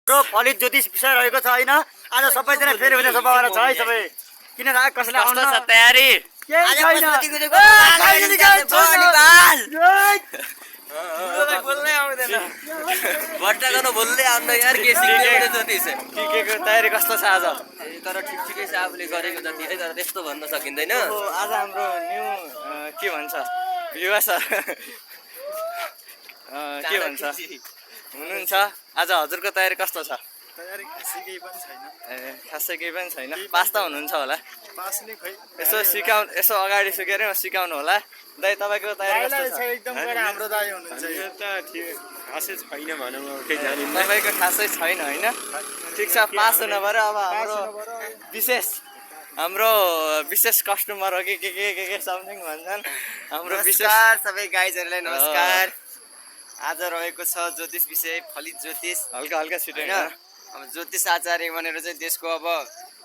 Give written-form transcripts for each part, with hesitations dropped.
हाम्रो फलित ज्योतिष विषय रहेको छ हैन। आज सबैजना फेरि फेरि सभाबाट छ है सबै। किन राग कसैले आउन छ तयारी केही छैन। बोल्नै आउँदैन भट्टा गर्न बोल्दै आउन यार के सिक्ने ज्योतिष केको तयारी कस्तो छ आज? तर ठिकै छ आफूले गरेको जति है तर त्यस्तो भन्न सकिँदैन। आज हाम्रो न्यू के भन्छ युवा सर के भन्छ हुनुहुन्छ। आज हजुरको तयारी कस्तो छ? तयारी खासै केही पनि छैन। खासै केही पनि छैन। पास त हुनुहुन्छ होला? पास नै खै यसो अगाडि सुकेर सिकाउनु होला। दाइ तपाईँको तयारी कस्तो छ? एकदम कडा हाम्रो दाइ हुनुहुन्छ। यो त खासै छैन भनौँ अब केही जानिन्न। तपाईँको खासै छैन होइन? ठिक छ पास हुनु पऱ्यो। अब हाम्रो विशेष कस्टमर हो कि के समथिङ भन्छन् हाम्रो विशेष। सबै गाइजहरूलाई नमस्कार। आज रहेको छ ज्योतिष विषय फलित ज्योतिष हल्का हल्का छिटो होइन। अब ज्योतिष आचार्य भनेर चाहिँ देशको अब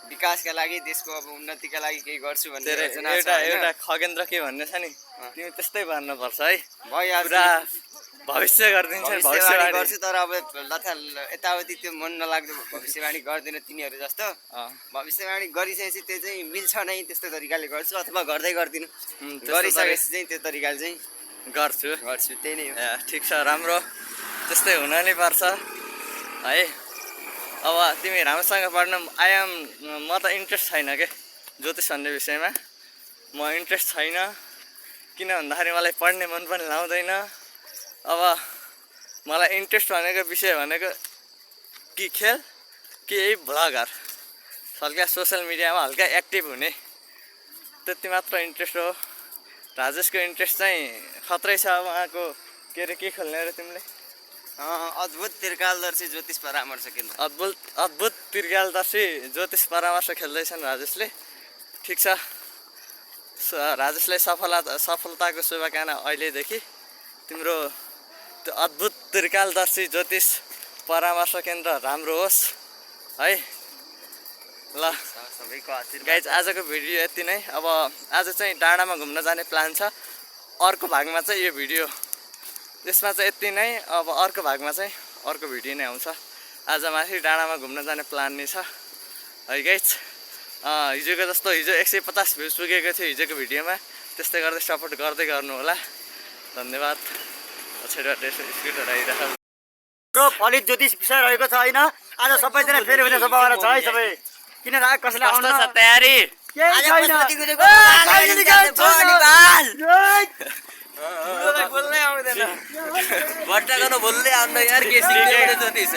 विकासका लागि देशको अब उन्नतिका लागि केही गर्छु भन्ने योजना छ। एउटा खगेन्द्र के भन्ने छ नि तिमी त्यस्तै भन्नुपर्छ है। भइहाल्छ पुरा भविष्य गरिदिन्छ भविष्यवाणी गर्छु तर अब यताउति त्यो मन नलाग्दो भविष्यवाणी गर्दैन तिनीहरू जस्तो। भविष्यवाणी गरिसकेपछि त्यो चाहिँ मिल्छ नै त्यस्तो तरिकाले गर्छु अथवा गर्दै गर्दिनँ। गरिसकेपछि चाहिँ त्यो तरिकाले चाहिँ गर्छु त्यही नै हो। ठिक छ राम्रो त्यस्तै हुन नै पर्छ है। अब तिमी राम्रोसँग पढ्न म त इन्ट्रेस्ट छैन के ज्योतिष भन्ने विषयमा। म इन्ट्रेस्ट छैन किन भन्दाखेरि मलाई पढ्ने मन पनि लाउँदैन। अब मलाई इन्ट्रेस्ट भनेको विषय भनेको कि खेल कि यही भ्लगर हल्का सोसियल मिडियामा हल्का एक्टिभ हुने त्यति मात्र इन्ट्रेस्ट हो। राजेशको इन्ट्रेस्ट चाहिँ खत्रै छ। उहाँको के अरे के खेल्ने अरे तिमीले? अद्भुत त्रिकालदर्शी ज्योतिष परामर्श केन्द्र। अद्भुत त्रिकालदर्शी ज्योतिष परामर्श खेल्दैछन् राजेशले। ठिक छ राजेशलाई सफलताको शुभकामना अहिलेदेखि। तिम्रो त्यो अद्भुत त्रिकालदर्शी ज्योतिष परामर्श केन्द्र राम्रो होस् है। ल सबैको आशीर्वाद। गाइज आजको भिडियो यति नै। अब आज चाहिँ डाँडामा घुम्न जाने प्लान छ। अर्को भागमा चाहिँ यो भिडियो त्यसमा चाहिँ यति नै। अब अर्को भागमा चाहिँ अर्को भिडियो नै आउँछ। आज माथि डाँडामा घुम्न जाने प्लान नै छ है गाइज। हिजोको जस्तो हिजो 150 भ्युज पुगेको थियो हिजोको भिडियोमा। त्यस्तै गर्दै सपोर्ट गर्दै गर्नु होला। धन्यवाद। पछाडिबाट यसो स्क्रिनहरू आइरहेको हाम्रो फलित ज्योतिष विषय रहेको छ हैन। आज सबैजना फेरि फेरि सभाबाट छ है सबै। किन राग कसैले आउन छ तयारी केही छैन। बोल्नै आउँदैन भट्टा गर्न बोल्दै आउन यार के सिक्ने ज्योतिष